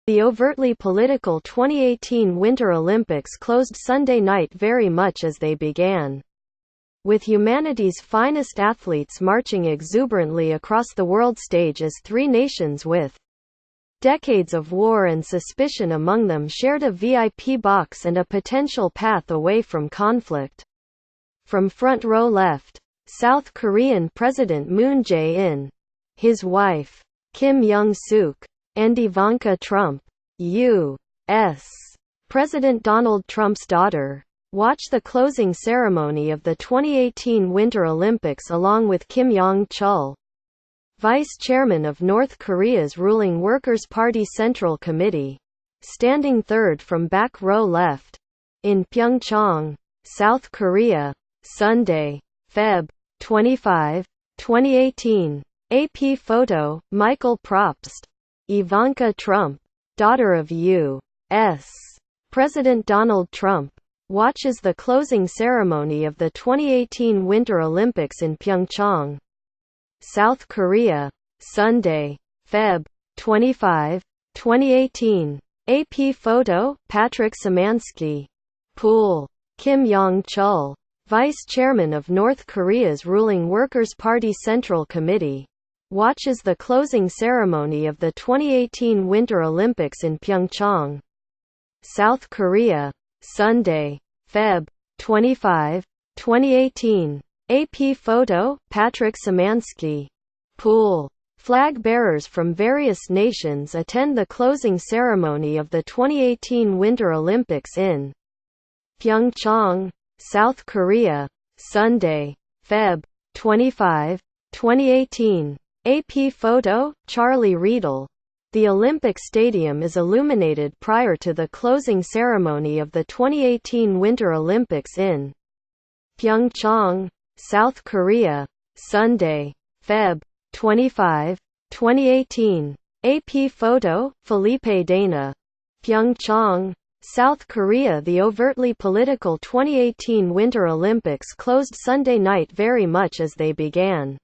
The overtly political 2018 Winter Olympics closed Sunday night very much as they began, with humanity's finest athletes marching exuberantly across the world stage as three nations with decades of war and suspicion among them shared a VIP box and a potential path away from conflict. From front row left, South Korean President Moon Jae-in, his wife, Kim Young-suk, and Ivanka Trump, U.S. President Donald Trump's daughter, watched the closing ceremony of the 2018 Winter Olympics along with Kim Yong-chul, vice chairman of North Korea's ruling Workers' Party Central Committee, standing third from back row left. In Pyeongchang, South Korea, Sunday, Feb. 25, 2018. AP photo, Michael Probst. Ivanka Trump, daughter of U.S. President Donald Trump, watches the closing ceremony of the 2018 Winter Olympics in Pyeongchang, South Korea, Sunday, Feb. 25, 2018. AP photo, Patrick Szymanski. Pool. Kim Yong-chul, vice chairman of North Korea's ruling Workers' Party Central Committee, watches the closing ceremony of the 2018 Winter Olympics in Pyeongchang, South Korea, Sunday, Feb. 25, 2018. AP photo, Patrick Szymanski. Pool. Flag bearers from various nations attend the closing ceremony of the 2018 Winter Olympics in Pyeongchang, South Korea, Sunday, Feb. 25, 2018. AP photo, Charlie Riedel. The Olympic Stadium is illuminated prior to the closing ceremony of the 2018 Winter Olympics in Pyeongchang, South Korea, Sunday, Feb. 25, 2018. AP photo, Felipe Dana. Pyeongchang, South Korea. The overtly political 2018 Winter Olympics closed Sunday night very much as they began,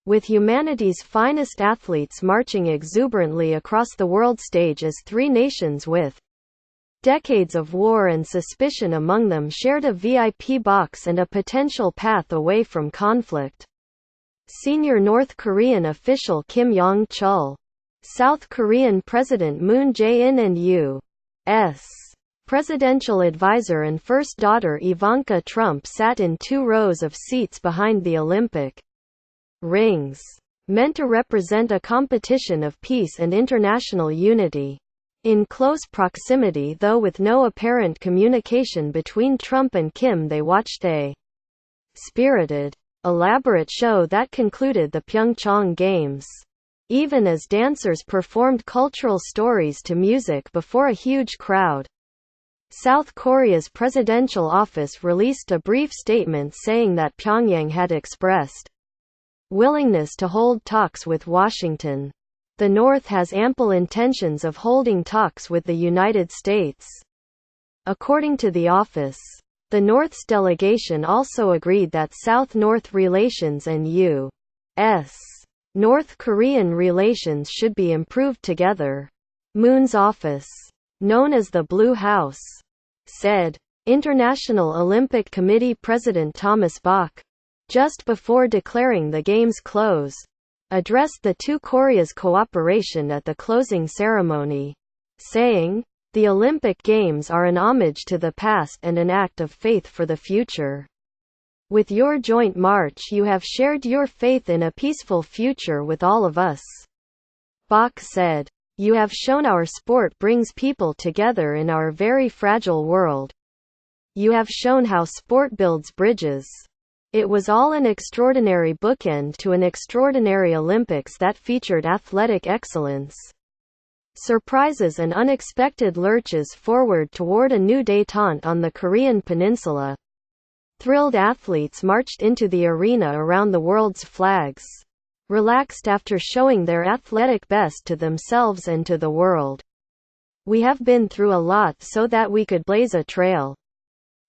with humanity's finest athletes marching exuberantly across the world stage as three nations with decades of war and suspicion among them shared a VIP box and a potential path away from conflict. Senior North Korean official Kim Yong-chul, South Korean President Moon Jae-in and U.S. presidential advisor and first daughter Ivanka Trump sat in two rows of seats behind the Olympic rings, meant to represent a competition of peace and international unity. In close proximity though with no apparent communication between Trump and Kim, they watched a spirited, elaborate show that concluded the Pyeongchang Games, even as dancers performed cultural stories to music before a huge crowd. South Korea's presidential office released a brief statement saying that Pyongyang had expressed willingness to hold talks with Washington. The North has ample intentions of holding talks with the United States. According to the office, the North's delegation also agreed that South-North relations and U.S. North Korean relations should be improved together. Moon's office, known as the Blue House, said. International Olympic Committee President Thomas Bach, just before declaring the Games close, addressed the two Koreas' cooperation at the closing ceremony, saying, "The Olympic Games are an homage to the past and an act of faith for the future. With your joint march you have shared your faith in a peaceful future with all of us." Bach said, "You have shown our sport brings people together in our very fragile world. You have shown how sport builds bridges. It was all an extraordinary bookend to an extraordinary Olympics that featured athletic excellence, surprises and unexpected lurches forward toward a new détente on the Korean peninsula. Thrilled athletes marched into the arena around the world's flags, relaxed after showing their athletic best to themselves and to the world. We have been through a lot so that we could blaze a trail,"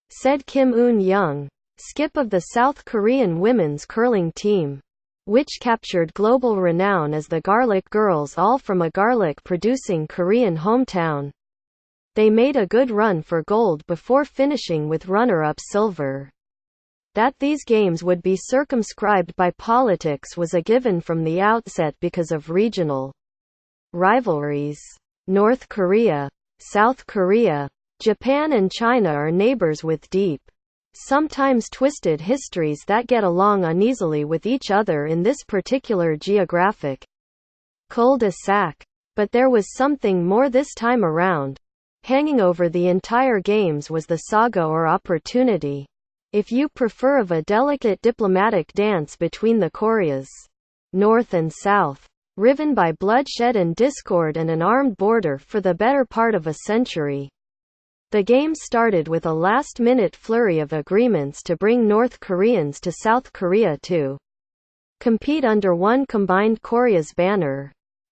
said Kim Eun-young, skip of the South Korean women's curling team. which captured global renown as the Garlic Girls, all from a garlic-producing Korean hometown. They made a good run for gold before finishing with runner-up silver. That these games would be circumscribed by politics was a given from the outset because of regional rivalries. North Korea, South Korea, Japan and China are neighbors with deep, sometimes twisted histories that get along uneasily with each other in this particular geographic cul-de-sac. But there was something more this time around. Hanging over the entire games was the saga or opportunity, if you prefer, of a delicate diplomatic dance between the Koreas, North and South, riven by bloodshed and discord and an armed border for the better part of a century. The game started with a last-minute flurry of agreements to bring North Koreans to South Korea to compete under one combined Korea's banner.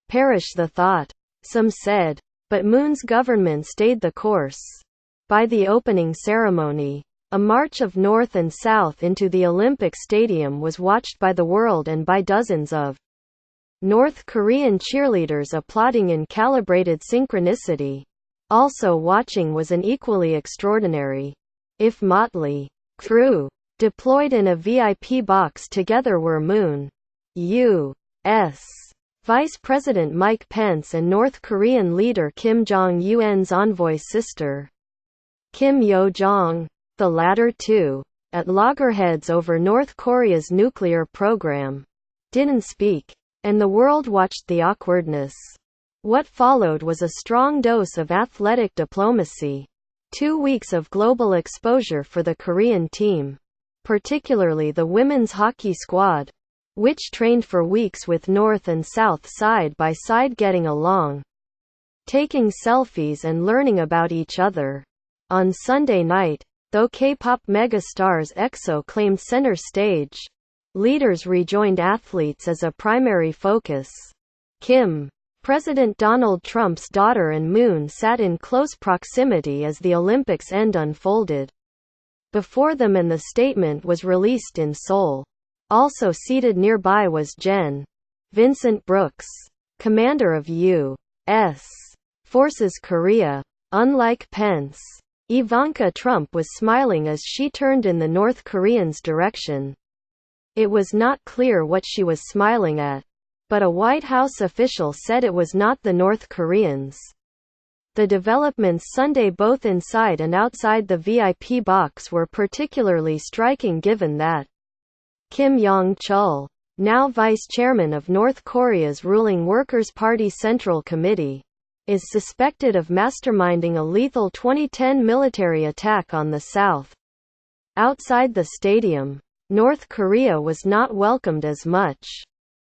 Perish the thought, some said. But Moon's government stayed the course. By the opening ceremony, a march of North and South into the Olympic Stadium was watched by the world and by dozens of North Korean cheerleaders applauding in calibrated synchronicity. Also watching was an equally extraordinary, if motley, crew. Deployed in a VIP box together were Moon, U.S. Vice President Mike Pence and North Korean leader Kim Jong-un's envoy sister, Kim Yo-jong. The latter, too, at loggerheads over North Korea's nuclear program, didn't speak, and the world watched the awkwardness. What followed was a strong dose of athletic diplomacy. 2 weeks of global exposure for the Korean team, particularly the women's hockey squad, which trained for weeks with North and South side by side, getting along, taking selfies and learning about each other. On Sunday night, though K-pop megastars EXO claimed center stage, leaders rejoined athletes as a primary focus. Kim, President Donald Trump's daughter, and Moon sat in close proximity as the Olympics end unfolded before them, and the statement was released in Seoul. Also seated nearby was Gen. Vincent Brooks, commander of U.S. Forces Korea. Unlike Pence, Ivanka Trump was smiling as she turned in the North Koreans' direction. It was not clear what she was smiling at, but a White House official said it was not the North Koreans. The developments Sunday both inside and outside the VIP box were particularly striking, given that Kim Yong-chul, now vice chairman of North Korea's ruling Workers' Party Central Committee, is suspected of masterminding a lethal 2010 military attack on the South. Outside the stadium, North Korea was not welcomed as much.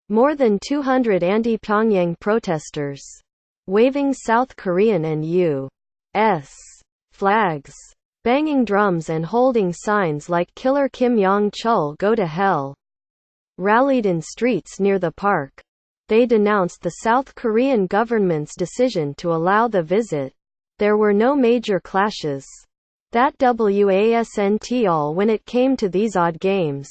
More than 200 anti-Pyongyang protesters, waving South Korean and U.S. flags, banging drums and holding signs like "Killer Kim Yong-chul, go to hell," rallied in streets near the park. They denounced the South Korean government's decision to allow the visit. There were no major clashes. That wasn't all when it came to these odd games.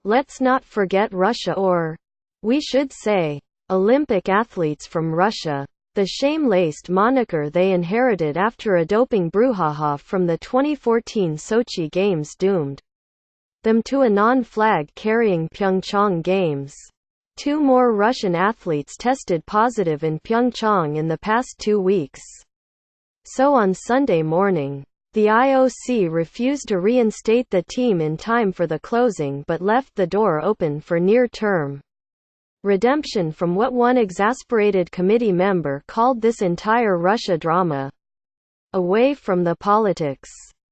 Let's not forget Russia, or, we should say, Olympic athletes from Russia. The shame-laced moniker they inherited after a doping brouhaha from the 2014 Sochi Games doomed them to a non-flag-carrying Pyeongchang Games. 2 more Russian athletes tested positive in Pyeongchang in the past 2 weeks. So on Sunday morning, the IOC refused to reinstate the team in time for the closing, but left the door open for near-term redemption from what one exasperated committee member called this entire Russia drama. Away from the politics,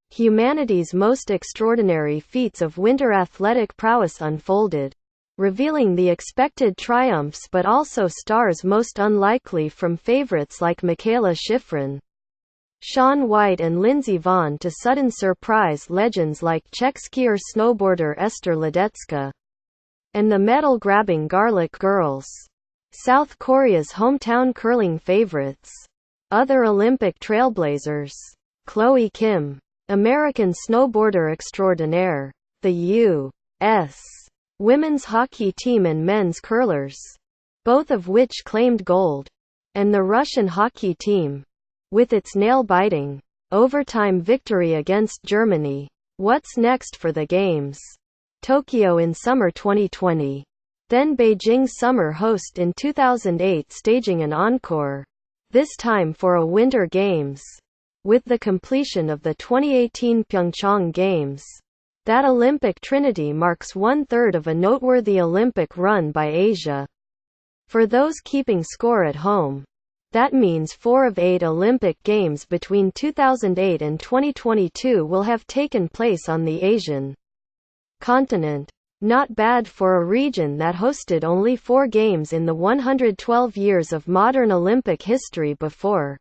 humanity's most extraordinary feats of winter athletic prowess unfolded, revealing the expected triumphs but also stars most unlikely, from favorites like Michaela Schifrin, Shaun White and Lindsey Vonn to sudden surprise legends like Czech skier snowboarder Esther Ledecka and the medal-grabbing Garlic Girls, South Korea's hometown curling favorites. Other Olympic trailblazers: Chloe Kim, American snowboarder extraordinaire, the U.S. women's hockey team and men's curlers, both of which claimed gold, and the Russian hockey team, with its nail-biting overtime victory against Germany. What's next for the Games? Tokyo in summer 2020. Then Beijing summer host in 2008 staging an encore, this time for a Winter Games. With the completion of the 2018 Pyeongchang Games, that Olympic trinity marks one-third of a noteworthy Olympic run by Asia. For those keeping score at home, that means 4 of 8 Olympic Games between 2008 and 2022 will have taken place on the Asian continent. Not bad for a region that hosted only 4 games in the 112 years of modern Olympic history before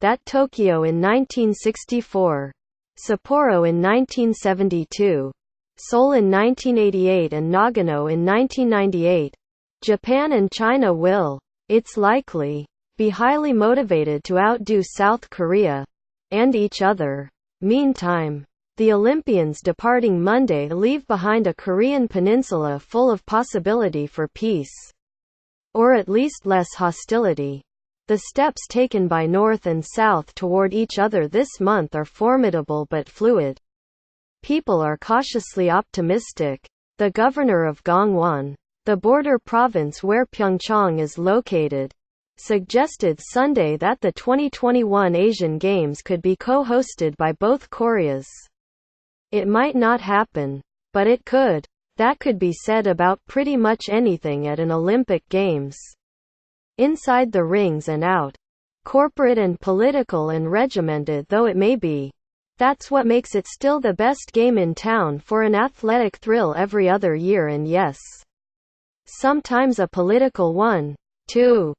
that: Tokyo in 1964, Sapporo in 1972, Seoul in 1988 and Nagano in 1998. Japan and China will, it's likely, be highly motivated to outdo South Korea and each other. Meantime, the Olympians departing Monday leave behind a Korean peninsula full of possibility for peace, or at least less hostility. The steps taken by North and South toward each other this month are formidable but fluid. People are cautiously optimistic. The governor of Gangwon, the border province where Pyeongchang is located, suggested Sunday that the 2021 Asian Games could be co-hosted by both Koreas. It might not happen, but it could. That could be said about pretty much anything at an Olympic Games. Inside the rings and out, corporate and political and regimented though it may be, that's what makes it still the best game in town for an athletic thrill every other year, and yes, sometimes a political one, too.